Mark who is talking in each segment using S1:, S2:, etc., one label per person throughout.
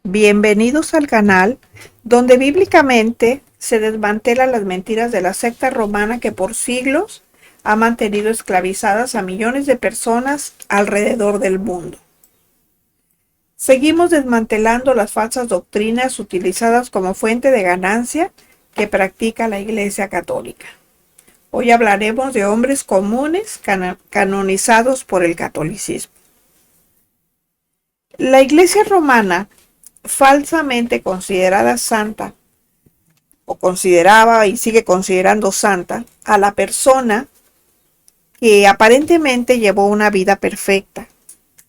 S1: Bienvenidos al canal donde bíblicamente se desmantelan las mentiras de la secta romana que por siglos ha mantenido esclavizadas a millones de personas alrededor del mundo. Seguimos desmantelando las falsas doctrinas utilizadas como fuente de ganancia que practica la Iglesia Católica. Hoy hablaremos de hombres comunes canonizados por el catolicismo. La Iglesia romana, falsamente considerada santa, o consideraba y sigue considerando santa, a la persona que aparentemente llevó una vida perfecta,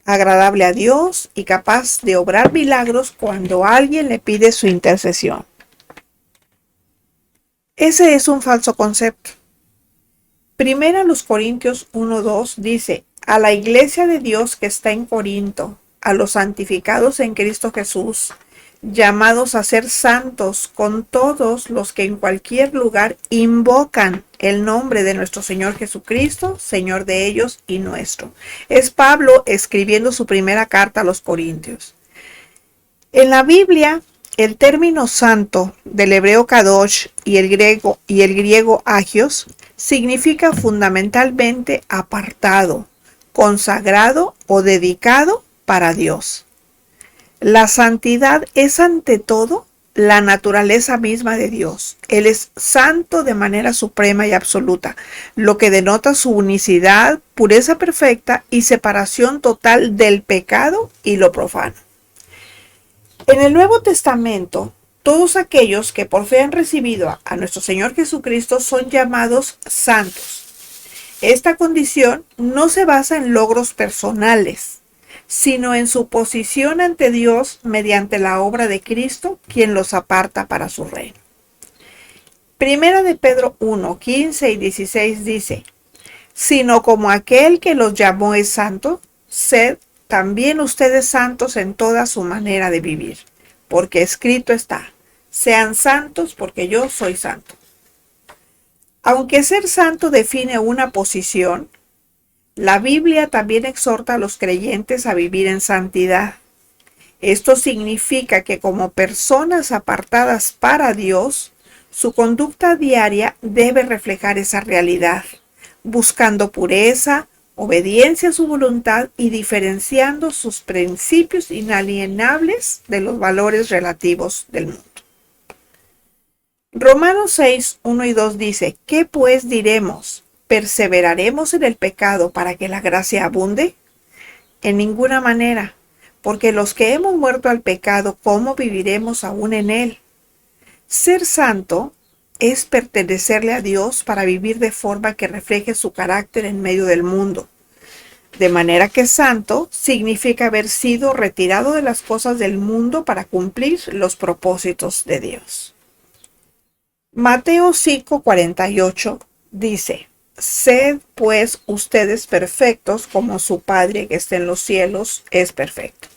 S1: agradable a Dios y capaz de obrar milagros cuando alguien le pide su intercesión. Ese es un falso concepto. Primera los Corintios 1:2 dice: a la iglesia de Dios que está en Corinto, a los santificados en Cristo Jesús, llamados a ser santos con todos los que en cualquier lugar invocan el nombre de nuestro Señor Jesucristo, Señor de ellos y nuestro. Es Pablo escribiendo su primera carta a los Corintios. En la Biblia, el término santo del hebreo kadosh y el griego agios significa fundamentalmente apartado, consagrado o dedicado para Dios. La santidad es ante todo la naturaleza misma de Dios. Él es santo de manera suprema y absoluta, lo que denota su unicidad, pureza perfecta y separación total del pecado y lo profano. En el Nuevo Testamento, todos aquellos que por fe han recibido a nuestro Señor Jesucristo son llamados santos. Esta condición no se basa en logros personales, sino en su posición ante Dios mediante la obra de Cristo, quien los aparta para su reino. Primera de Pedro 1, 15 y 16 dice: sino como aquel que los llamó es santo, sed también ustedes santos en toda su manera de vivir, porque escrito está: sean santos porque yo soy santo. Aunque ser santo define una posición, la Biblia también exhorta a los creyentes a vivir en santidad. Esto significa que como personas apartadas para Dios, su conducta diaria debe reflejar esa realidad, buscando pureza, obediencia a su voluntad y diferenciando sus principios inalienables de los valores relativos del mundo. Romanos 6, 1 y 2 dice: ¿qué pues diremos? ¿Perseveraremos en el pecado para que la gracia abunde? En ninguna manera, porque los que hemos muerto al pecado, ¿cómo viviremos aún en él? Ser santo es pertenecerle a Dios para vivir de forma que refleje su carácter en medio del mundo. De manera que santo significa haber sido retirado de las cosas del mundo para cumplir los propósitos de Dios. Mateo 5:48 dice: sed pues ustedes perfectos como su Padre que está en los cielos es perfecto.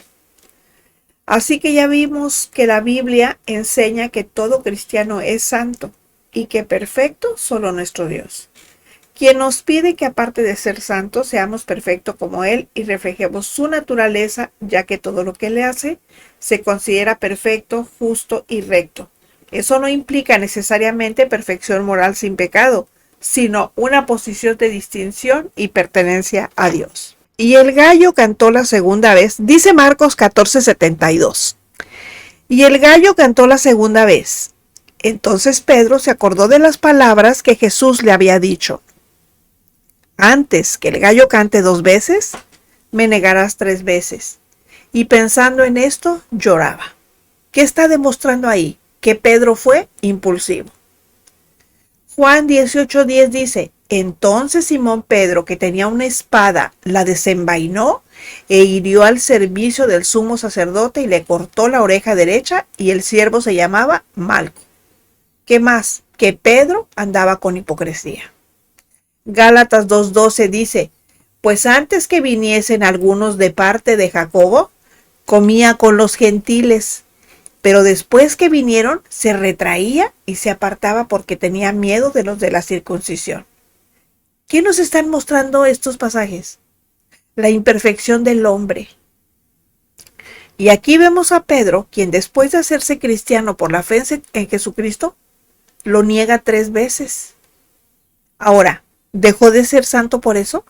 S1: Así que ya vimos que la Biblia enseña que todo cristiano es santo y que perfecto solo nuestro Dios, quien nos pide que aparte de ser santos seamos perfectos como Él y reflejemos su naturaleza, ya que todo lo que Él hace se considera perfecto, justo y recto. Eso no implica necesariamente perfección moral sin pecado, sino una posición de distinción y pertenencia a Dios. Y el gallo cantó la segunda vez, dice Marcos 14:72. Y el gallo cantó la segunda vez. Entonces Pedro se acordó de las palabras que Jesús le había dicho: antes que el gallo cante 2 veces, me negarás 3 veces. Y pensando en esto, lloraba. ¿Qué está demostrando ahí? Que Pedro fue impulsivo. Juan 18:10 dice: entonces Simón Pedro, que tenía una espada, la desenvainó e hirió al servicio del sumo sacerdote y le cortó la oreja derecha, y el siervo se llamaba Malco. ¿Qué más? Que Pedro andaba con hipocresía. Gálatas 2:12 dice: pues antes que viniesen algunos de parte de Jacobo, comía con los gentiles. Pero después que vinieron, se retraía y se apartaba porque tenía miedo de los de la circuncisión. ¿Qué nos están mostrando estos pasajes? La imperfección del hombre. Y aquí vemos a Pedro, quien después de hacerse cristiano por la fe en Jesucristo, lo niega 3 veces. Ahora, ¿dejó de ser santo por eso?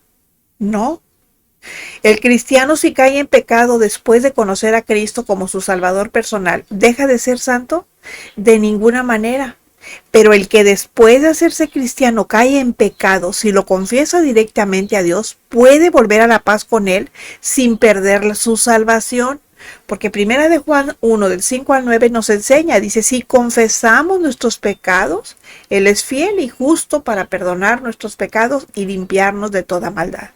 S1: No. El cristiano, si cae en pecado después de conocer a Cristo como su Salvador personal, ¿deja de ser santo? De ninguna manera. Pero el que después de hacerse cristiano cae en pecado, si lo confiesa directamente a Dios, puede volver a la paz con Él sin perder su salvación. Porque primera de Juan 1, del 5 al 9 nos enseña, dice, si confesamos nuestros pecados, Él es fiel y justo para perdonar nuestros pecados y limpiarnos de toda maldad.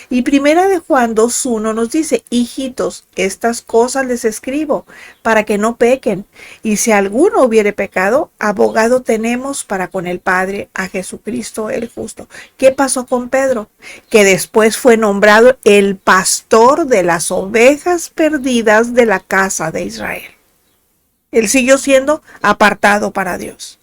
S1: Y primera de Juan 2:1 nos dice, hijitos, estas cosas les escribo para que no pequen. Y si alguno hubiere pecado, abogado tenemos para con el Padre, a Jesucristo el justo. ¿Qué pasó con Pedro? Que después fue nombrado el pastor de las ovejas perdidas de la casa de Israel. Él siguió siendo apartado para Dios.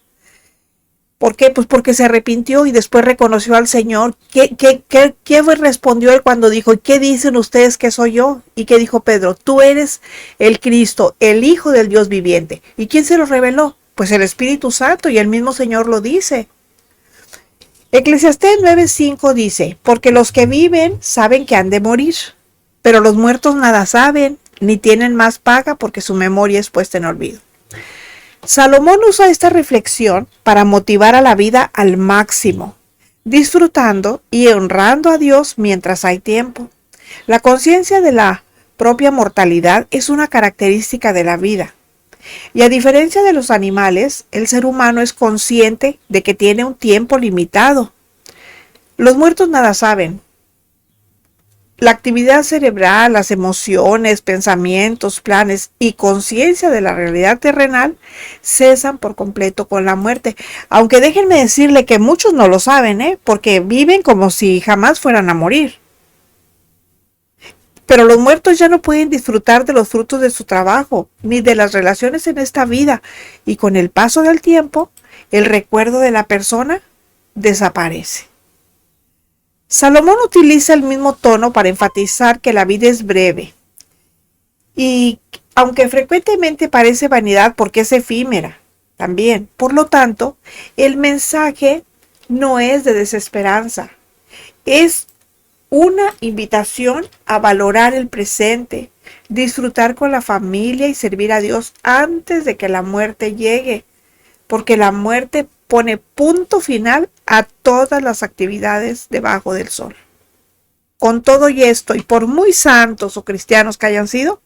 S1: ¿Por qué? Pues porque se arrepintió y después reconoció al Señor. ¿Qué respondió él cuando dijo, ¿qué dicen ustedes que soy yo? ¿Y qué dijo Pedro? Tú eres el Cristo, el Hijo del Dios viviente. ¿Y quién se lo reveló? Pues el Espíritu Santo, y el mismo Señor lo dice. Eclesiastés 9:5 dice, porque los que viven saben que han de morir, pero los muertos nada saben, ni tienen más paga porque su memoria es puesta en olvido. Salomón usa esta reflexión para motivar a la vida al máximo, disfrutando y honrando a Dios mientras hay tiempo. La conciencia de la propia mortalidad es una característica de la vida. Y a diferencia de los animales, el ser humano es consciente de que tiene un tiempo limitado. Los muertos nada saben. La actividad cerebral, las emociones, pensamientos, planes y conciencia de la realidad terrenal cesan por completo con la muerte. Aunque déjenme decirle que muchos no lo saben, porque viven como si jamás fueran a morir. Pero los muertos ya no pueden disfrutar de los frutos de su trabajo, ni de las relaciones en esta vida. Y con el paso del tiempo, el recuerdo de la persona desaparece. Salomón utiliza el mismo tono para enfatizar que la vida es breve. Y aunque frecuentemente parece vanidad porque es efímera también. Por lo tanto, el mensaje no es de desesperanza. Es una invitación a valorar el presente, disfrutar con la familia y servir a Dios antes de que la muerte llegue, porque la muerte pone punto final a todas las actividades debajo del sol. Con todo y esto, y por muy santos o cristianos que hayan sido,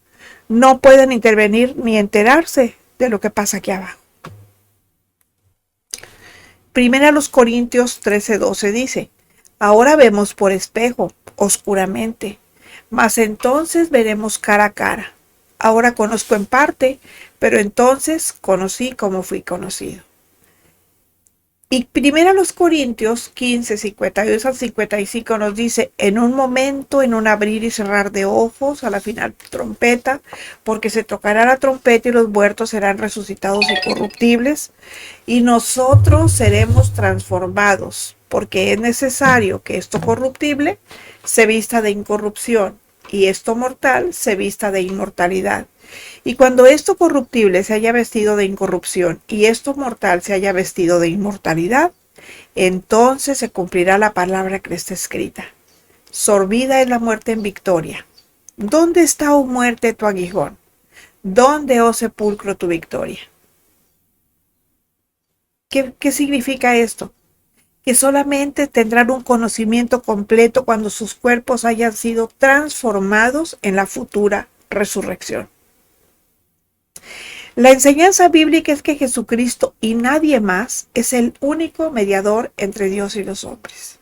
S1: no pueden intervenir ni enterarse de lo que pasa aquí abajo. Primera los Corintios 13:12 dice, ahora vemos por espejo, oscuramente, mas entonces veremos cara a cara. Ahora conozco en parte, pero entonces conocí como fui conocido. Y primera los Corintios 15:52 al 55 nos dice, en un momento, en un abrir y cerrar de ojos, a la final trompeta, porque se tocará la trompeta y los muertos serán resucitados incorruptibles, y nosotros seremos transformados, porque es necesario que esto corruptible se vista de incorrupción, y esto mortal se vista de inmortalidad. Y cuando esto corruptible se haya vestido de incorrupción y esto mortal se haya vestido de inmortalidad, entonces se cumplirá la palabra que está escrita. Sorbida es la muerte en victoria. ¿Dónde está, oh muerte, tu aguijón? ¿Dónde, oh sepulcro, tu victoria? ¿Qué significa esto? Que solamente tendrán un conocimiento completo cuando sus cuerpos hayan sido transformados en la futura resurrección. La enseñanza bíblica es que Jesucristo y nadie más es el único mediador entre Dios y los hombres.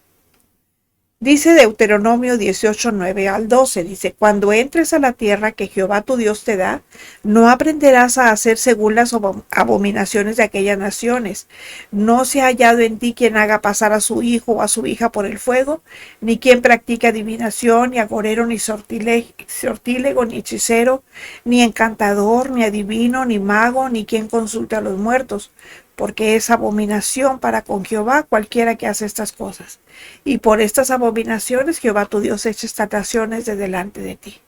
S1: Dice Deuteronomio 18:9 al 12, dice, cuando entres a la tierra que Jehová tu Dios te da, no aprenderás a hacer según las abominaciones de aquellas naciones. No se ha hallado en ti quien haga pasar a su hijo o a su hija por el fuego, ni quien practique adivinación, ni agorero, ni sortílego, ni hechicero, ni encantador, ni adivino, ni mago, ni quien consulte a los muertos, porque es abominación para con Jehová cualquiera que hace estas cosas. Y por estas abominaciones Jehová tu Dios echa estas naciones de delante de ti.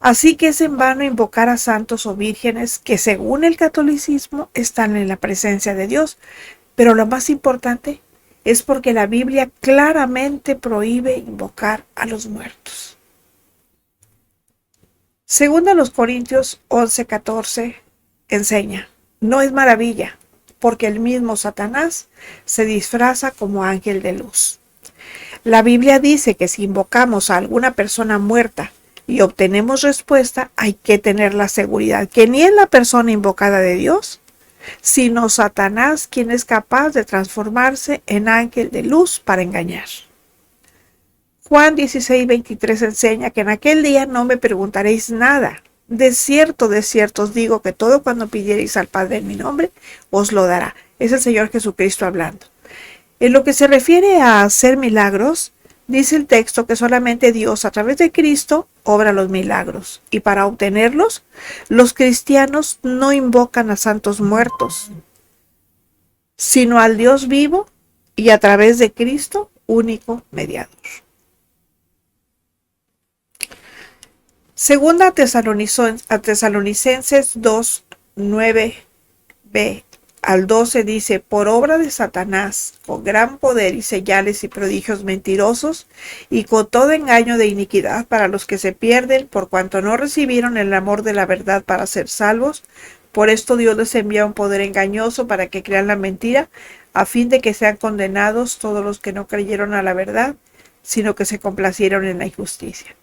S1: Así que es en vano invocar a santos o vírgenes que según el catolicismo están en la presencia de Dios. Pero lo más importante es porque la Biblia claramente prohíbe invocar a los muertos. Según a los Corintios 11:14 enseña, no es maravilla, porque el mismo Satanás se disfraza como ángel de luz. La Biblia dice que si invocamos a alguna persona muerta y obtenemos respuesta, hay que tener la seguridad que ni es la persona invocada de Dios, sino Satanás quien es capaz de transformarse en ángel de luz para engañar. Juan 16:23 enseña que en aquel día no me preguntaréis nada. De cierto os digo que todo cuando pidierais al Padre en mi nombre, os lo dará. Es el Señor Jesucristo hablando. En lo que se refiere a hacer milagros, dice el texto que solamente Dios a través de Cristo obra los milagros. Y para obtenerlos, los cristianos no invocan a santos muertos, sino al Dios vivo y a través de Cristo, único mediador. Segunda a Tesalonicenses 2, 9b al 12 dice, por obra de Satanás, con gran poder y señales y prodigios mentirosos, y con todo engaño de iniquidad para los que se pierden, por cuanto no recibieron el amor de la verdad para ser salvos, por esto Dios les envía un poder engañoso para que crean la mentira, a fin de que sean condenados todos los que no creyeron a la verdad, sino que se complacieron en la injusticia.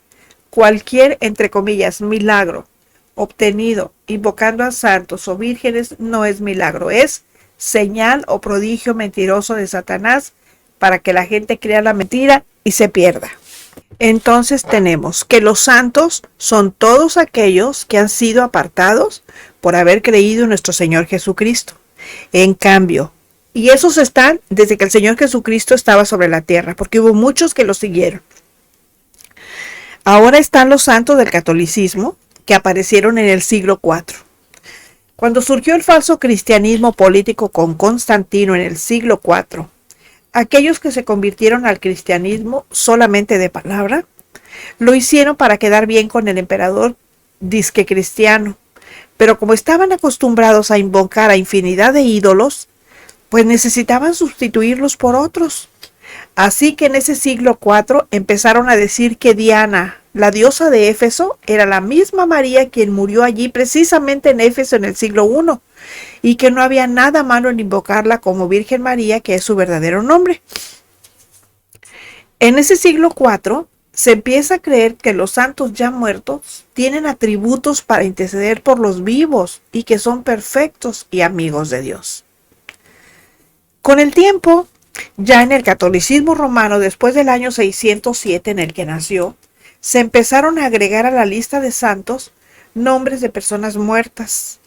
S1: Cualquier, entre comillas, milagro obtenido invocando a santos o vírgenes no es milagro, es señal o prodigio mentiroso de Satanás para que la gente crea la mentira y se pierda. Entonces tenemos que los santos son todos aquellos que han sido apartados por haber creído en nuestro Señor Jesucristo. En cambio, y esos están desde que el Señor Jesucristo estaba sobre la tierra, porque hubo muchos que lo siguieron. Ahora están los santos del catolicismo que aparecieron en el siglo IV. Cuando surgió el falso cristianismo político con Constantino en el siglo IV, aquellos que se convirtieron al cristianismo solamente de palabra, lo hicieron para quedar bien con el emperador disque cristiano, pero como estaban acostumbrados a invocar a infinidad de ídolos, pues necesitaban sustituirlos por otros. Así que en ese siglo IV empezaron a decir que Diana, la diosa de Éfeso, era la misma María quien murió allí precisamente en Éfeso en el siglo I, y que no había nada malo en invocarla como Virgen María, que es su verdadero nombre. En ese siglo IV se empieza a creer que los santos ya muertos tienen atributos para interceder por los vivos y que son perfectos y amigos de Dios. Con el tiempo, ya en el catolicismo romano, después del año 607 en el que nació, se empezaron a agregar a la lista de santos nombres de personas muertas,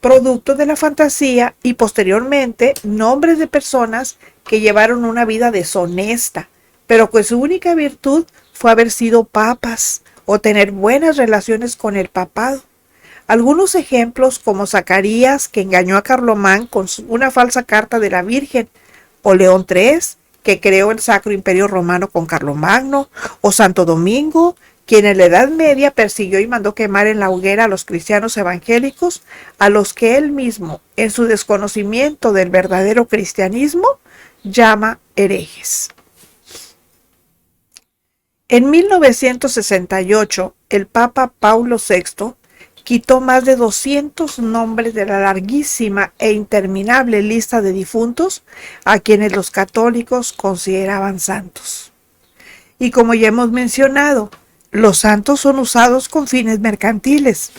S1: producto de la fantasía, y posteriormente nombres de personas que llevaron una vida deshonesta, pero que su única virtud fue haber sido papas o tener buenas relaciones con el papado. Algunos ejemplos como Zacarías, que engañó a Carlomán con una falsa carta de la Virgen, o León III, que creó el Sacro Imperio Romano con Carlomagno, o Santo Domingo, quien en la Edad Media persiguió y mandó quemar en la hoguera a los cristianos evangélicos, a los que él mismo, en su desconocimiento del verdadero cristianismo, llama herejes. En 1968, el Papa Paulo VI quitó más de 200 nombres de la larguísima e interminable lista de difuntos a quienes los católicos consideraban santos. Y como ya hemos mencionado, los santos son usados con fines mercantiles.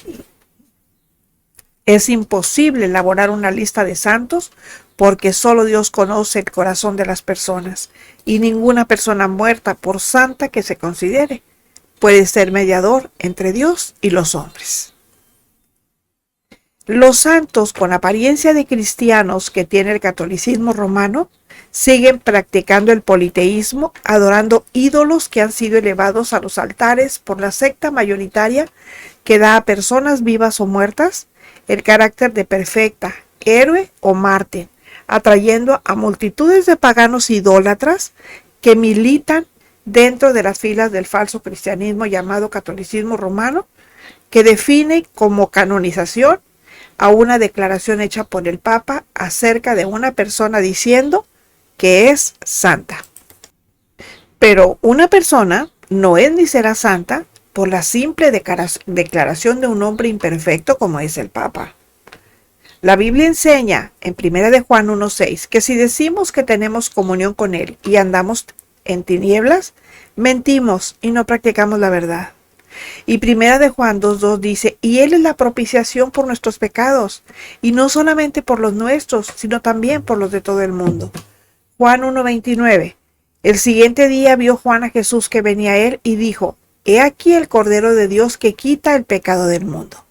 S1: Es imposible elaborar una lista de santos porque solo Dios conoce el corazón de las personas y ninguna persona muerta, por santa que se considere, puede ser mediador entre Dios y los hombres. Los santos con apariencia de cristianos que tiene el catolicismo romano siguen practicando el politeísmo, adorando ídolos que han sido elevados a los altares por la secta mayoritaria que da a personas vivas o muertas el carácter de perfecta, héroe o mártir, atrayendo a multitudes de paganos idólatras que militan dentro de las filas del falso cristianismo llamado catolicismo romano, que define como canonización a una declaración hecha por el Papa acerca de una persona diciendo que es santa. Pero una persona no es ni será santa por la simple declaración de un hombre imperfecto como es el Papa. La Biblia enseña en 1 de Juan 1:6 que si decimos que tenemos comunión con Él y andamos en tinieblas, mentimos y no practicamos la verdad. Y 1 de Juan 2:2 dice, y Él es la propiciación por nuestros pecados, y no solamente por los nuestros, sino también por los de todo el mundo. Juan 1:29. El siguiente día vio Juan a Jesús que venía a él y dijo, he aquí el Cordero de Dios que quita el pecado del mundo.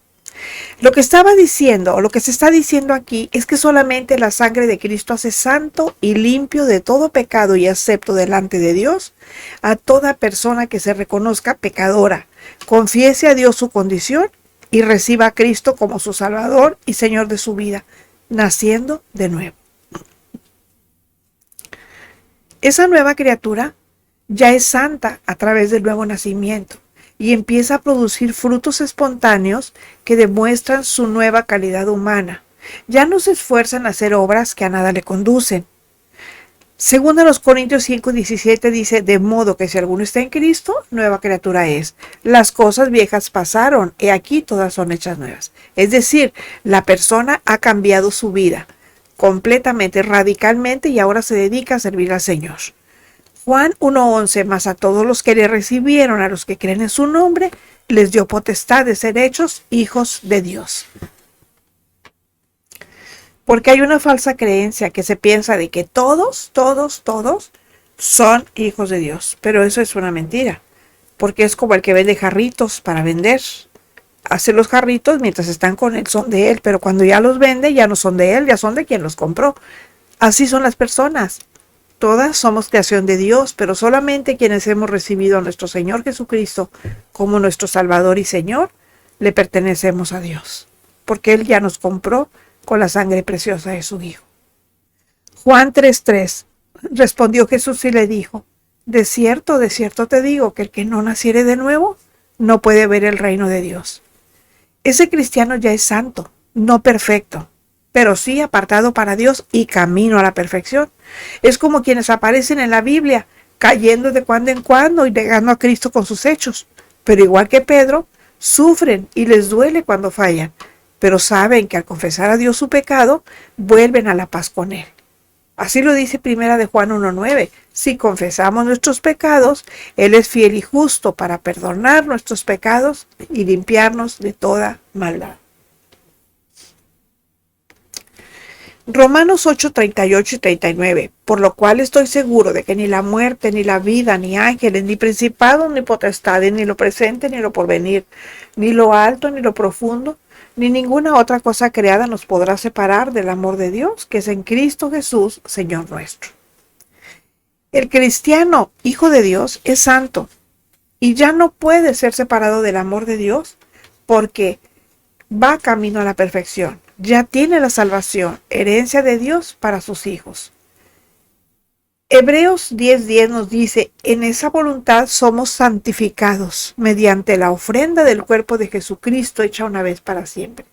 S1: Lo que estaba diciendo, o lo que se está diciendo aquí, es que solamente la sangre de Cristo hace santo y limpio de todo pecado y acepto delante de Dios a toda persona que se reconozca pecadora, confiese a Dios su condición y reciba a Cristo como su Salvador y Señor de su vida, naciendo de nuevo. Esa nueva criatura ya es santa a través del nuevo nacimiento y empieza a producir frutos espontáneos que demuestran su nueva calidad humana. Ya no se esfuerza en hacer obras que a nada le conducen. Según a los Corintios 5:17 dice, de modo que si alguno está en Cristo, nueva criatura es. Las cosas viejas pasaron, y aquí todas son hechas nuevas. Es decir, la persona ha cambiado su vida completamente, radicalmente, y ahora se dedica a servir al Señor. Juan 1:11, mas a todos los que le recibieron, a los que creen en su nombre, les dio potestad de ser hechos hijos de Dios. Porque hay una falsa creencia que se piensa de que todos son hijos de Dios. Pero eso es una mentira. Porque es como el que vende jarritos para vender. Hace los jarritos mientras están con él, son de él. Pero cuando ya los vende, ya no son de él, ya son de quien los compró. Así son las personas. Todas somos creación de Dios, pero solamente quienes hemos recibido a nuestro Señor Jesucristo como nuestro Salvador y Señor, le pertenecemos a Dios. Porque Él ya nos compró con la sangre preciosa de su Hijo. Juan 3:3. Respondió Jesús y le dijo, de cierto te digo que el que no naciere de nuevo no puede ver el reino de Dios. Ese cristiano ya es santo, no perfecto, pero sí apartado para Dios y camino a la perfección. Es como quienes aparecen en la Biblia, cayendo de cuando en cuando y negando a Cristo con sus hechos. Pero igual que Pedro, sufren y les duele cuando fallan, pero saben que al confesar a Dios su pecado, vuelven a la paz con Él. Así lo dice 1 de Juan 1:9. Si confesamos nuestros pecados, Él es fiel y justo para perdonar nuestros pecados y limpiarnos de toda maldad. Romanos 8:38 y 39. Por lo cual estoy seguro de que ni la muerte, ni la vida, ni ángeles, ni principados, ni potestades, ni lo presente, ni lo porvenir, ni lo alto, ni lo profundo, ni ninguna otra cosa creada nos podrá separar del amor de Dios, que es en Cristo Jesús, Señor nuestro. El cristiano, hijo de Dios, es santo y ya no puede ser separado del amor de Dios porque va camino a la perfección. Ya tiene la salvación, herencia de Dios para sus hijos. Hebreos 10:10 nos dice, en esa voluntad somos santificados mediante la ofrenda del cuerpo de Jesucristo hecha una vez para siempre.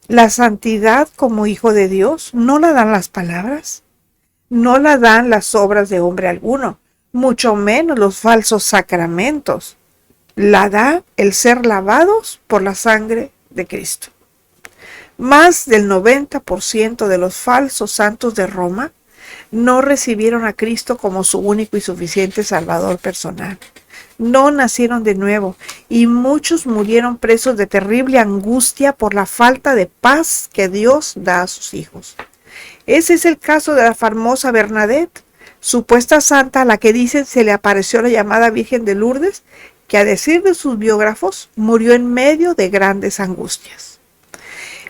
S1: La santidad como hijo de Dios no la dan las palabras, no la dan las obras de hombre alguno, mucho menos los falsos sacramentos. La da el ser lavados por la sangre de Cristo. Más del 90% de los falsos santos de Roma no recibieron a Cristo como su único y suficiente Salvador personal. No nacieron de nuevo y muchos murieron presos de terrible angustia por la falta de paz que Dios da a sus hijos. Ese es el caso de la famosa Bernadette, supuesta santa a la que dicen se le apareció la llamada Virgen de Lourdes, que a decir de sus biógrafos murió en medio de grandes angustias.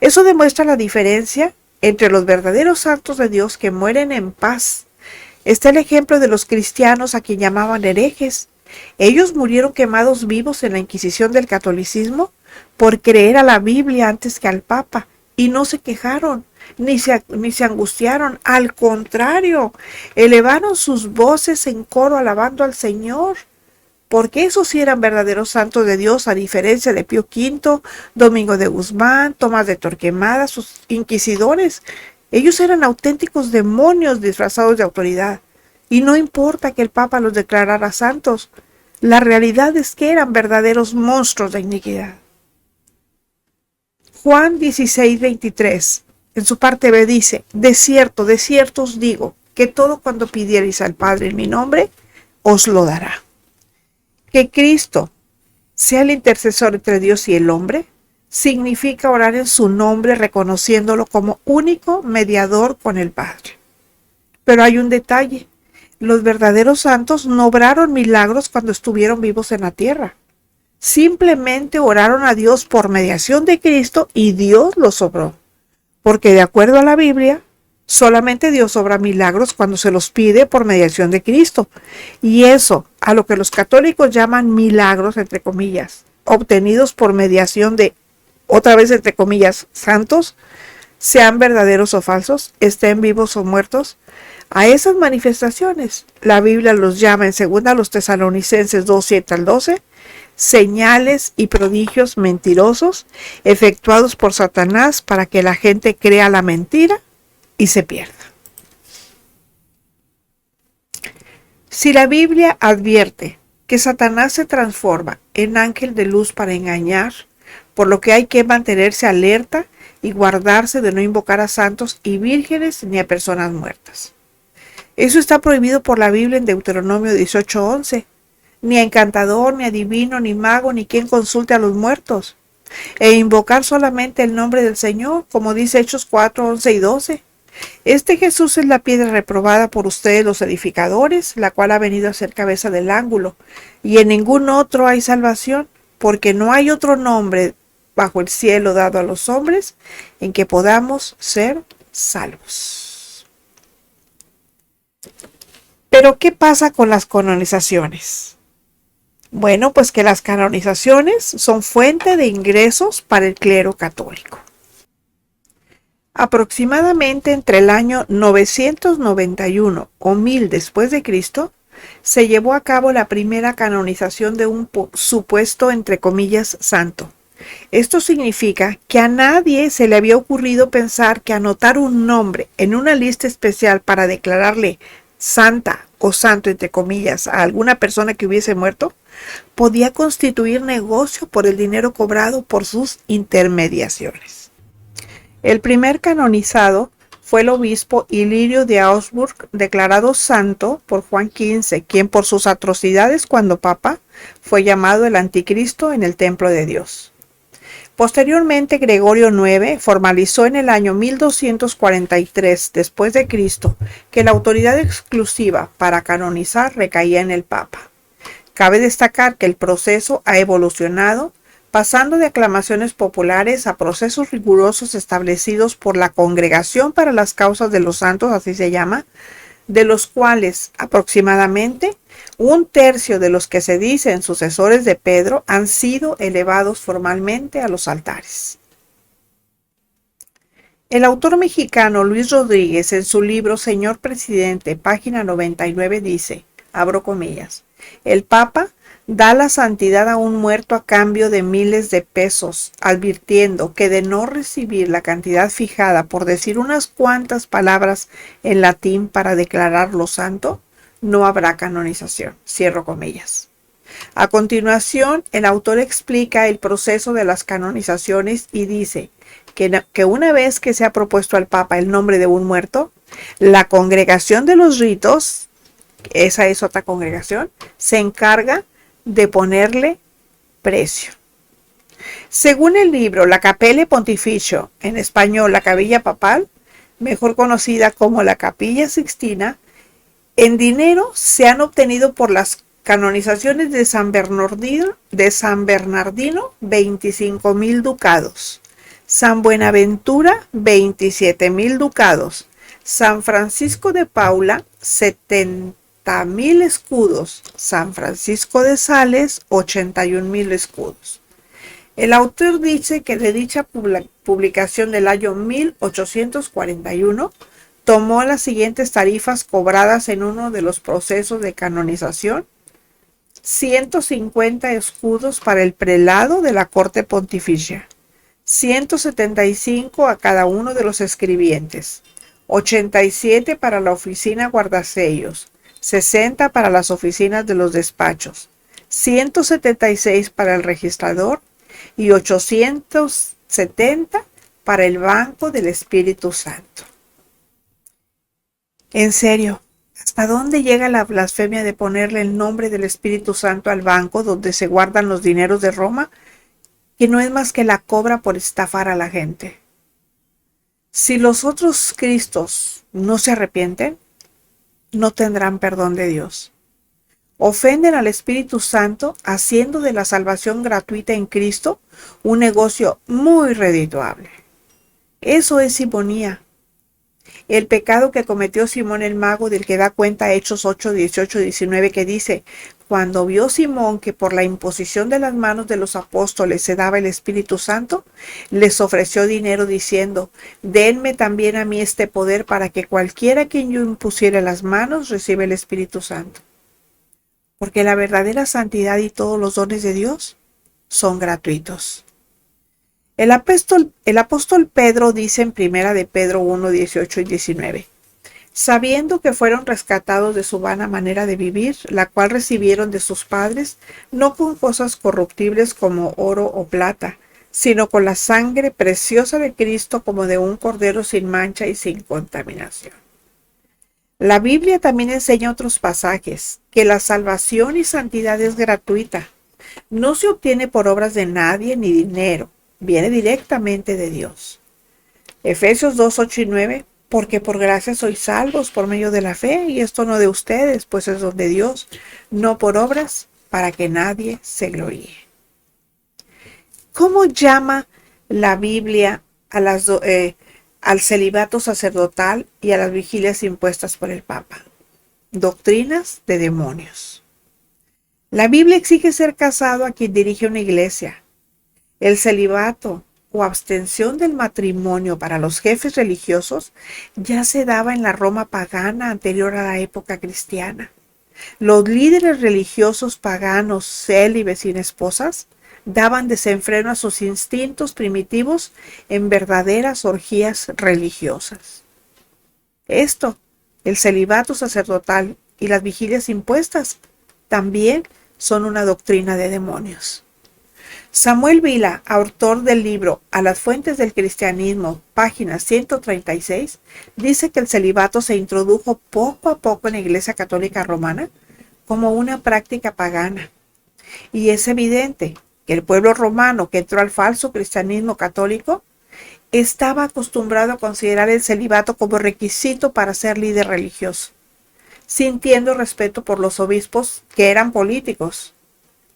S1: Eso demuestra la diferencia entre los verdaderos santos de Dios que mueren en paz. Está el ejemplo de los cristianos a quien llamaban herejes. Ellos murieron quemados vivos en la Inquisición del catolicismo por creer a la Biblia antes que al Papa y no se quejaron. ni se angustiaron. Al contrario, elevaron sus voces en coro alabando al Señor. Porque esos sí eran verdaderos santos de Dios, a diferencia de Pío V, Domingo de Guzmán, Tomás de Torquemada, sus inquisidores. Ellos eran auténticos demonios disfrazados de autoridad. Y no importa que el Papa los declarara santos, la realidad es que eran verdaderos monstruos de iniquidad. Juan 16:23, en su parte B dice: de cierto os digo, que todo cuando pidiereis al Padre en mi nombre, os lo dará. Que Cristo sea el intercesor entre Dios y el hombre significa orar en su nombre reconociéndolo como único mediador con el Padre. Pero hay un detalle: los verdaderos santos no obraron milagros cuando estuvieron vivos en la tierra. Simplemente oraron a Dios por mediación de Cristo y Dios los obró. Porque de acuerdo a la Biblia, solamente Dios obra milagros cuando se los pide por mediación de Cristo. Y eso, a lo que los católicos llaman milagros, entre comillas, obtenidos por mediación de, otra vez entre comillas, santos, sean verdaderos o falsos, estén vivos o muertos, a esas manifestaciones la Biblia los llama en 2 Tesalonicenses 2:7-12, señales y prodigios mentirosos efectuados por Satanás para que la gente crea la mentira y se pierda. Si la Biblia advierte que Satanás se transforma en ángel de luz para engañar, por lo que hay que mantenerse alerta y guardarse de no invocar a santos y vírgenes ni a personas muertas. Eso está prohibido por la Biblia en Deuteronomio 18:11. Ni a encantador, ni a adivino, ni mago, ni quien consulte a los muertos. E invocar solamente el nombre del Señor, como dice Hechos 4:11-12. Este Jesús es la piedra reprobada por ustedes los edificadores, la cual ha venido a ser cabeza del ángulo. Y en ningún otro hay salvación, porque no hay otro nombre bajo el cielo dado a los hombres en que podamos ser salvos. Pero, ¿qué pasa con las canonizaciones? Bueno, pues que las canonizaciones son fuente de ingresos para el clero católico. Aproximadamente entre el año 991 o 1000 después de Cristo, se llevó a cabo la primera canonización de un supuesto, entre comillas, santo. Esto significa que a nadie se le había ocurrido pensar que anotar un nombre en una lista especial para declararle santa o santo, entre comillas, a alguna persona que hubiese muerto, podía constituir negocio por el dinero cobrado por sus intermediaciones. El primer canonizado fue el obispo Ilirio de Augsburg, declarado santo por Juan XV, quien por sus atrocidades cuando papa fue llamado el anticristo en el templo de Dios. Posteriormente, Gregorio IX formalizó en el año 1243 después de Cristo que la autoridad exclusiva para canonizar recaía en el Papa. Cabe destacar que el proceso ha evolucionado, pasando de aclamaciones populares a procesos rigurosos establecidos por la Congregación para las Causas de los Santos, así se llama, de los cuales aproximadamente 1/3 de los que se dicen sucesores de Pedro han sido elevados formalmente a los altares. El autor mexicano Luis Rodríguez, en su libro Señor Presidente, página 99, dice, abro comillas, el Papa da la santidad a un muerto a cambio de miles de pesos, advirtiendo que de no recibir la cantidad fijada por decir unas cuantas palabras en latín para declararlo santo, no habrá canonización. Cierro comillas. A continuación, el autor explica el proceso de las canonizaciones y dice que una vez que se ha propuesto al Papa el nombre de un muerto, la congregación de los ritos, esa es otra congregación, se encarga de ponerle precio. Según el libro La Capella Pontificio, en español La Capilla Papal, mejor conocida como la Capilla Sixtina, en dinero se han obtenido por las canonizaciones de San Bernardino 25,000 ducados, San Buenaventura 27,000 ducados, San Francisco de Paula 70,000 escudos, San Francisco de Sales 81,000 escudos. El autor dice que de dicha publicación del año 1841 tomó las siguientes tarifas cobradas en uno de los procesos de canonización: 150 escudos para el prelado de la corte pontificia, 175 a cada uno de los escribientes, 87 para la oficina guardasellos, 60 para las oficinas de los despachos, 176 para el registrador y 870 para el banco del Espíritu Santo. En serio, ¿hasta dónde llega la blasfemia de ponerle el nombre del Espíritu Santo al banco donde se guardan los dineros de Roma, que no es más que la cobra por estafar a la gente? Si los otros Cristos no se arrepienten, no tendrán perdón de Dios. Ofenden al Espíritu Santo haciendo de la salvación gratuita en Cristo un negocio muy redituable. Eso es simonía. El pecado que cometió Simón el mago, del que da cuenta Hechos 8, 18 y 19, que dice: cuando vio Simón que por la imposición de las manos de los apóstoles se daba el Espíritu Santo, les ofreció dinero diciendo: denme también a mí este poder para que cualquiera a quien yo impusiere las manos reciba el Espíritu Santo. Porque la verdadera santidad y todos los dones de Dios son gratuitos. El apóstol Pedro dice en 1 de Pedro 1, 18 y 19: sabiendo que fueron rescatados de su vana manera de vivir, la cual recibieron de sus padres, no con cosas corruptibles como oro o plata, sino con la sangre preciosa de Cristo, como de un cordero sin mancha y sin contaminación. La Biblia también enseña otros pasajes, que la salvación y santidad es gratuita. No se obtiene por obras de nadie ni dinero, viene directamente de Dios. Efesios 2, 8 y 9: porque por gracia sois salvos por medio de la fe, y esto no de ustedes, pues es don de Dios, no por obras, para que nadie se gloríe. ¿Cómo llama la Biblia al celibato sacerdotal y a las vigilias impuestas por el Papa? Doctrinas de demonios. La Biblia exige ser casado a quien dirige una iglesia. El celibato o abstención del matrimonio para los jefes religiosos ya se daba en la Roma pagana anterior a la época cristiana. Los líderes religiosos paganos, célibes sin esposas, daban desenfreno a sus instintos primitivos en verdaderas orgías religiosas. Esto, el celibato sacerdotal y las vigilias impuestas, también son una doctrina de demonios. Samuel Vila, autor del libro A las fuentes del cristianismo, página 136, dice que el celibato se introdujo poco a poco en la Iglesia Católica Romana como una práctica pagana. Y es evidente que el pueblo romano que entró al falso cristianismo católico estaba acostumbrado a considerar el celibato como requisito para ser líder religioso, sintiendo respeto por los obispos que eran políticos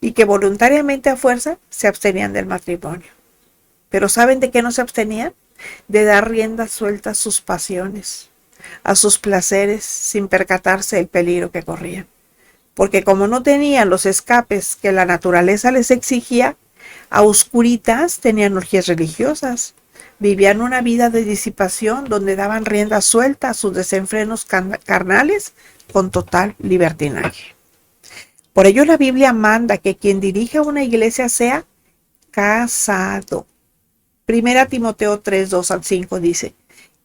S1: y que voluntariamente a fuerza se abstenían del matrimonio. Pero ¿saben de qué no se abstenían? De dar rienda suelta a sus pasiones, a sus placeres, sin percatarse del peligro que corrían. Porque como no tenían los escapes que la naturaleza les exigía, a oscuritas tenían orgías religiosas. Vivían una vida de disipación donde daban rienda suelta a sus desenfrenos carnales con total libertinaje. Por ello la Biblia manda que quien dirija una iglesia sea casado. 1 Timoteo 3, 2 al 5 dice: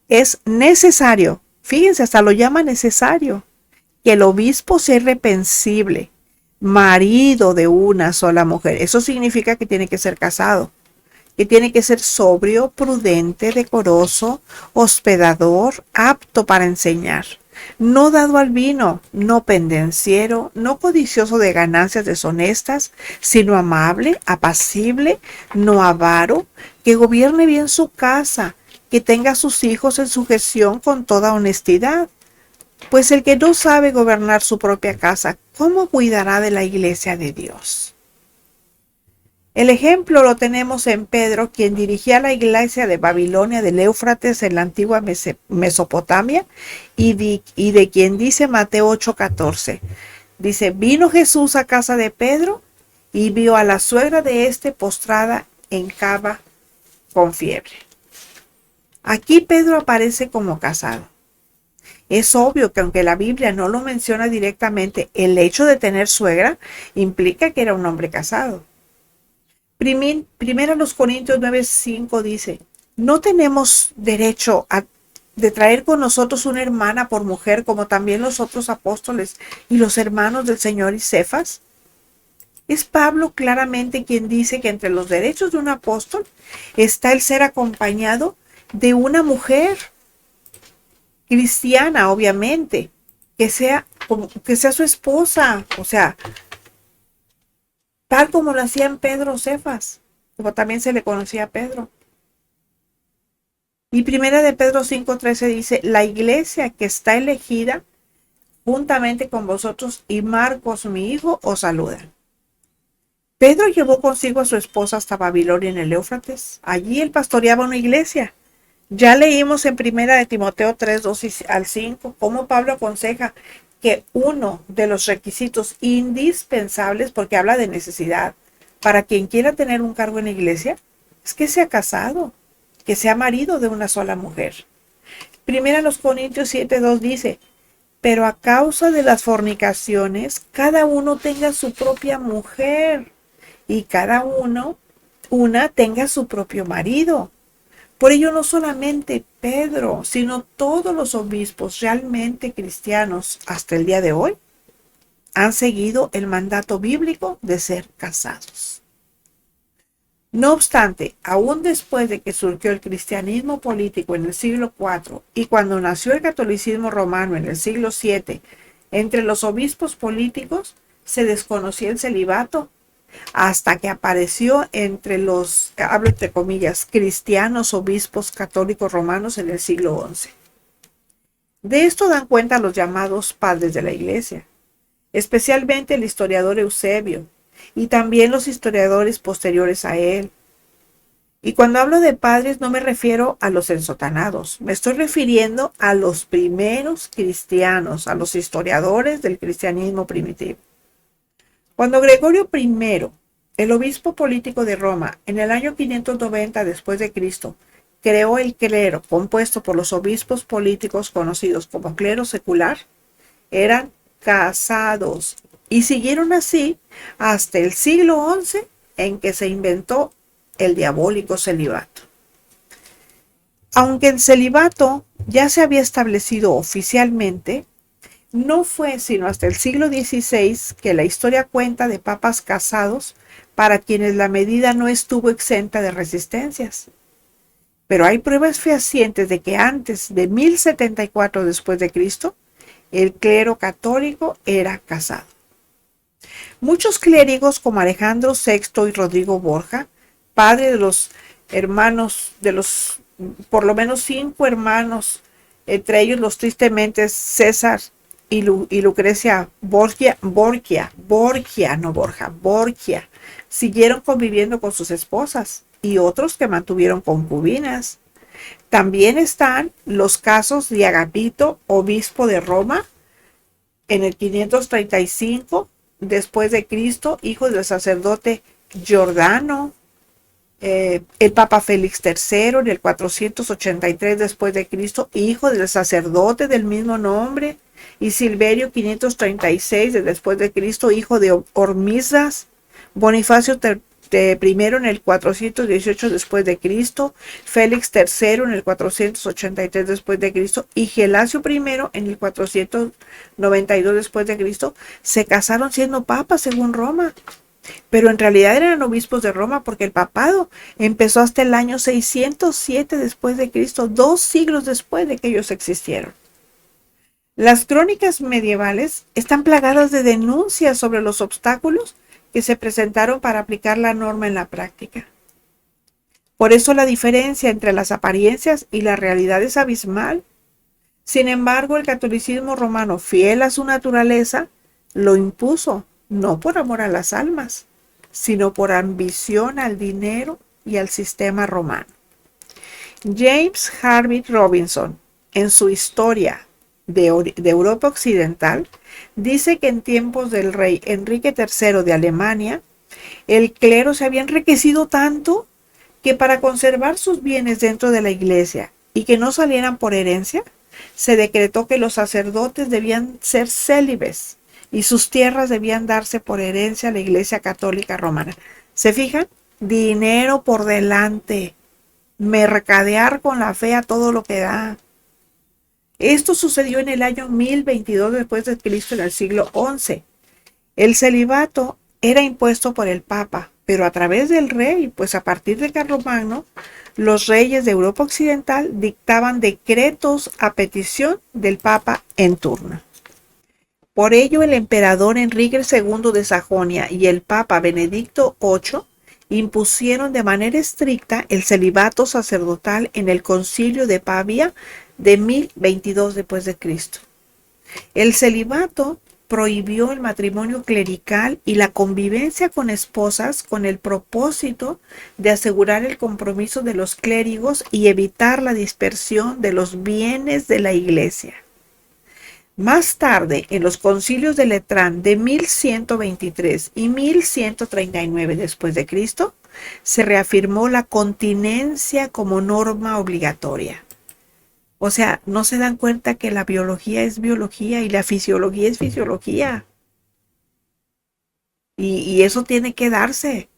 S1: es necesario, fíjense, hasta lo llama necesario, que el obispo sea irreprensible, marido de una sola mujer. Eso significa que tiene que ser casado, que tiene que ser sobrio, prudente, decoroso, hospedador, apto para enseñar, no dado al vino, no pendenciero, no codicioso de ganancias deshonestas, sino amable, apacible, no avaro, que gobierne bien su casa, que tenga a sus hijos en sujeción con toda honestidad. Pues el que no sabe gobernar su propia casa, ¿cómo cuidará de la iglesia de Dios? El ejemplo lo tenemos en Pedro, quien dirigía la iglesia de Babilonia del Éufrates en la antigua Mesopotamia, y de quien dice Mateo 8:14. Dice: vino Jesús a casa de Pedro y vio a la suegra de éste postrada en cama con fiebre. Aquí Pedro aparece como casado. Es obvio que aunque la Biblia no lo menciona directamente, el hecho de tener suegra implica que era un hombre casado. Primero los Corintios 9:5 dice, no tenemos derecho de traer con nosotros una hermana por mujer como también los otros apóstoles y los hermanos del Señor y Cefas. Es Pablo claramente quien dice que entre los derechos de un apóstol está el ser acompañado de una mujer cristiana, obviamente, que sea su esposa, o sea, tal como lo hacían Pedro o Cefas, como también se le conocía a Pedro. Y primera de Pedro 5:13 dice, la iglesia que está elegida juntamente con vosotros y Marcos, mi hijo, os saludan. Pedro llevó consigo a su esposa hasta Babilonia en el Éufrates. Allí él pastoreaba una iglesia. Ya leímos en primera de Timoteo 3:2-5 cómo Pablo aconseja que uno de los requisitos indispensables, porque habla de necesidad, para quien quiera tener un cargo en la iglesia, es que sea casado, que sea marido de una sola mujer. Primera los Corintios 7:2 dice, pero a causa de las fornicaciones, cada uno tenga su propia mujer y cada una tenga su propio marido. Por ello no solamente Pedro, sino todos los obispos realmente cristianos hasta el día de hoy han seguido el mandato bíblico de ser casados. No obstante, aún después de que surgió el cristianismo político en el siglo IV y cuando nació el catolicismo romano en el siglo VII, entre los obispos políticos se desconocía el celibato hasta que apareció entre los, hablo entre comillas, cristianos obispos católicos romanos en el siglo XI. De esto dan cuenta los llamados padres de la Iglesia, especialmente el historiador Eusebio y también los historiadores posteriores a él. Y cuando hablo de padres no me refiero a los ensotanados, me estoy refiriendo a los primeros cristianos, a los historiadores del cristianismo primitivo. Cuando Gregorio I, el obispo político de Roma, en el año 590 después de Cristo, creó el clero compuesto por los obispos políticos conocidos como clero secular, eran casados y siguieron así hasta el siglo XI en que se inventó el diabólico celibato. Aunque el celibato ya se había establecido oficialmente, no fue sino hasta el siglo XVI que la historia cuenta de papas casados para quienes la medida no estuvo exenta de resistencias. Pero hay pruebas fehacientes de que antes de 1074 después de Cristo, el clero católico era casado. Muchos clérigos como Alejandro VI y Rodrigo Borja, padre de los hermanos, por lo menos 5 hermanos, entre ellos los tristemente César y Lucrecia Borgia, siguieron conviviendo con sus esposas y otros que mantuvieron concubinas. También están los casos de Agapito, obispo de Roma, en el 535 después de Cristo, hijo del sacerdote Giordano, el Papa Félix III en el 483 después de Cristo, hijo del sacerdote del mismo nombre, y Silverio 536 después de Cristo, hijo de Hormisdas, Bonifacio I en el 418 después de Cristo, Félix III en el 483 después de Cristo y Gelasio I en el 492 después de Cristo, se casaron siendo papas según Roma. Pero en realidad eran obispos de Roma porque el papado empezó hasta el año 607 después de Cristo, 2 siglos después de que ellos existieron. Las crónicas medievales están plagadas de denuncias sobre los obstáculos que se presentaron para aplicar la norma en la práctica. Por eso la diferencia entre las apariencias y la realidad es abismal. Sin embargo, el catolicismo romano, fiel a su naturaleza, lo impuso, no por amor a las almas, sino por ambición al dinero y al sistema romano. James Harvey Robinson, en su Historia de Europa Occidental, dice que en tiempos del rey Enrique III de Alemania, el clero se había enriquecido tanto que para conservar sus bienes dentro de la iglesia y que no salieran por herencia, se decretó que los sacerdotes debían ser célibes y sus tierras debían darse por herencia a la Iglesia Católica Romana. ¿Se fijan? Dinero por delante, mercadear con la fe a todo lo que da. Esto sucedió en el año 1022 después de Cristo, en el siglo XI. El celibato era impuesto por el Papa, pero a través del rey, pues a partir de Carlomagno, los reyes de Europa Occidental dictaban decretos a petición del Papa en turno. Por ello, el emperador Enrique II de Sajonia y el Papa Benedicto VIII impusieron de manera estricta el celibato sacerdotal en el Concilio de Pavia de 1022 después de Cristo. El celibato prohibió el matrimonio clerical y la convivencia con esposas con el propósito de asegurar el compromiso de los clérigos y evitar la dispersión de los bienes de la Iglesia. Más tarde, en los concilios de Letrán de 1123 y 1139 después de Cristo, se reafirmó la continencia como norma obligatoria. O sea, no se dan cuenta que la biología es biología y la fisiología es fisiología. Y eso tiene que darse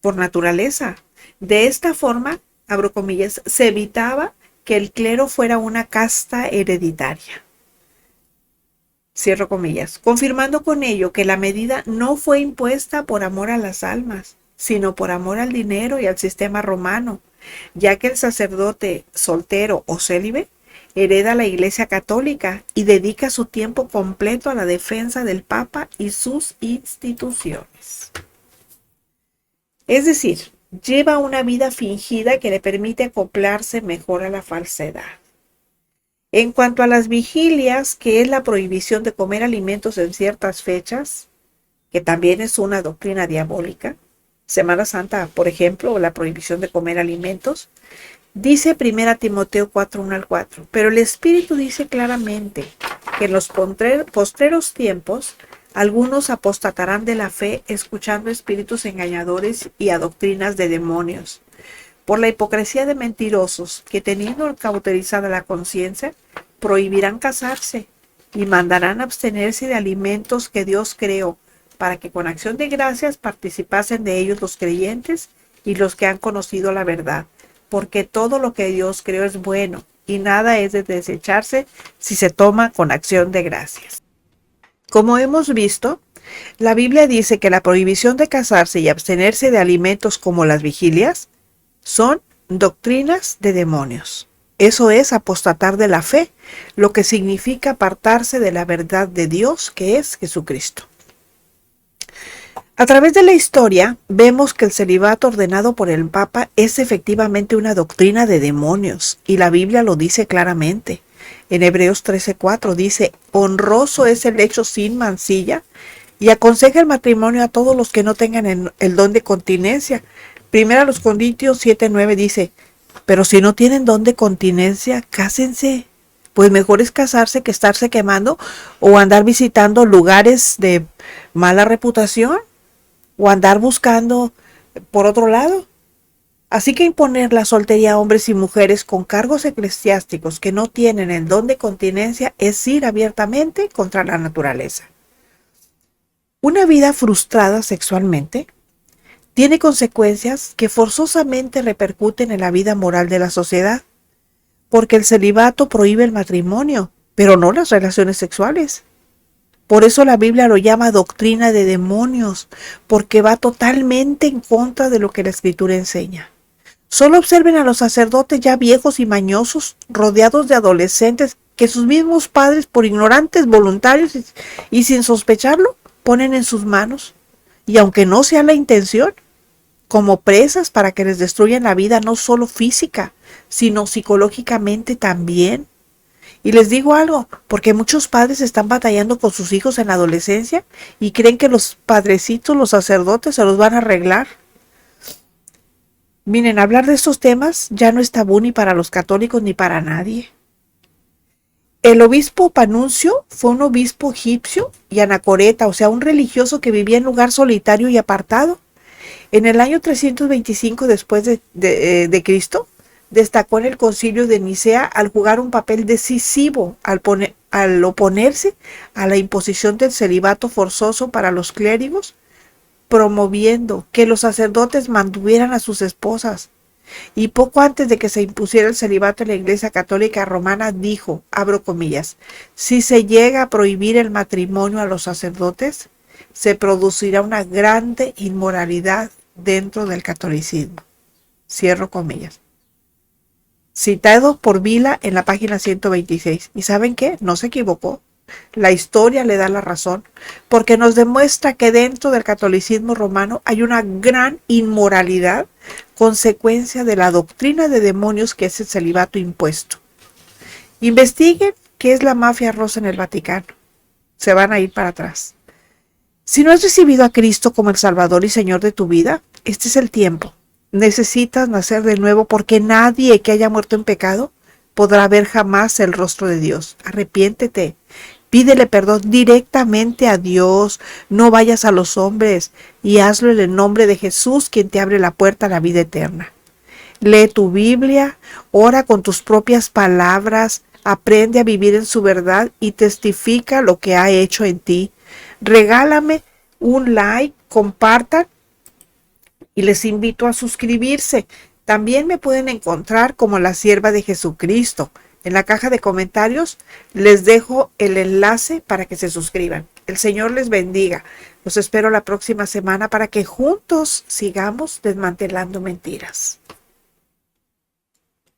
S1: por naturaleza. De esta forma, abro comillas, se evitaba que el clero fuera una casta hereditaria. Cierro comillas, confirmando con ello que la medida no fue impuesta por amor a las almas, sino por amor al dinero y al sistema romano, ya que el sacerdote soltero o célibe hereda la Iglesia Católica y dedica su tiempo completo a la defensa del Papa y sus instituciones. Es decir, lleva una vida fingida que le permite acoplarse mejor a la falsedad. En cuanto a las vigilias, que es la prohibición de comer alimentos en ciertas fechas, que también es una doctrina diabólica, Semana Santa, por ejemplo, la prohibición de comer alimentos, dice 1 Timoteo 4, 1 al 4, pero el Espíritu dice claramente que en los postreros tiempos algunos apostatarán de la fe escuchando espíritus engañadores y a doctrinas de demonios, por la hipocresía de mentirosos que, teniendo cauterizada la conciencia, prohibirán casarse y mandarán abstenerse de alimentos que Dios creó, para que con acción de gracias participasen de ellos los creyentes y los que han conocido la verdad, porque todo lo que Dios creó es bueno y nada es de desecharse si se toma con acción de gracias. Como hemos visto, la Biblia dice que la prohibición de casarse y abstenerse de alimentos como las vigilias son doctrinas de demonios. Eso es apostatar de la fe, lo que significa apartarse de la verdad de Dios, que es Jesucristo. A través de la historia, vemos que el celibato ordenado por el Papa es efectivamente una doctrina de demonios, y la Biblia lo dice claramente. En Hebreos 13:4 dice, honroso es el hecho sin mancilla, y aconseja el matrimonio a todos los que no tengan el don de continencia. Primera a los Corintios 7:9 dice, pero si no tienen don de continencia, cásense, pues mejor es casarse que estarse quemando o andar visitando lugares de mala reputación o andar buscando por otro lado. Así que imponer la soltería a hombres y mujeres con cargos eclesiásticos que no tienen el don de continencia es ir abiertamente contra la naturaleza. Una vida frustrada sexualmente tiene consecuencias que forzosamente repercuten en la vida moral de la sociedad, porque el celibato prohíbe el matrimonio, pero no las relaciones sexuales. Por eso la Biblia lo llama doctrina de demonios, porque va totalmente en contra de lo que la Escritura enseña. Solo observen a los sacerdotes ya viejos y mañosos, rodeados de adolescentes que sus mismos padres, por ignorantes, voluntarios y sin sospecharlo, ponen en sus manos, y aunque no sea la intención, como presas para que les destruyan la vida no solo física, sino psicológicamente también. Y les digo algo, porque muchos padres están batallando con sus hijos en la adolescencia y creen que los padrecitos, los sacerdotes, se los van a arreglar. Miren, hablar de estos temas ya no es tabú ni para los católicos ni para nadie. El obispo Panuncio fue un obispo egipcio y anacoreta, o sea, un religioso que vivía en lugar solitario y apartado. En el año 325 después de Cristo, destacó en el Concilio de Nicea al jugar un papel decisivo al oponerse a la imposición del celibato forzoso para los clérigos, promoviendo que los sacerdotes mantuvieran a sus esposas. Y poco antes de que se impusiera el celibato en la Iglesia Católica Romana, dijo, abro comillas, si se llega a prohibir el matrimonio a los sacerdotes, se producirá una grande inmoralidad dentro del catolicismo. Cierro comillas. Citado por Vila en la página 126. ¿Y saben qué? No se equivocó. La historia le da la razón, porque nos demuestra que dentro del catolicismo romano hay una gran inmoralidad, consecuencia de la doctrina de demonios que es el celibato impuesto. Investiguen qué es la mafia rosa en el Vaticano. Se van a ir para atrás. Si no has recibido a Cristo como el Salvador y Señor de tu vida, este es el tiempo. Necesitas nacer de nuevo, porque nadie que haya muerto en pecado podrá ver jamás el rostro de Dios. Arrepiéntete. Pídele perdón directamente a Dios. No vayas a los hombres y hazlo en el nombre de Jesús, quien te abre la puerta a la vida eterna. Lee tu Biblia, ora con tus propias palabras, aprende a vivir en su verdad y testifica lo que ha hecho en ti. Regálame un like, compartan y les invito a suscribirse. También me pueden encontrar como la sierva de Jesucristo. En la caja de comentarios les dejo el enlace para que se suscriban. El Señor les bendiga. Los espero la próxima semana para que juntos sigamos desmantelando mentiras.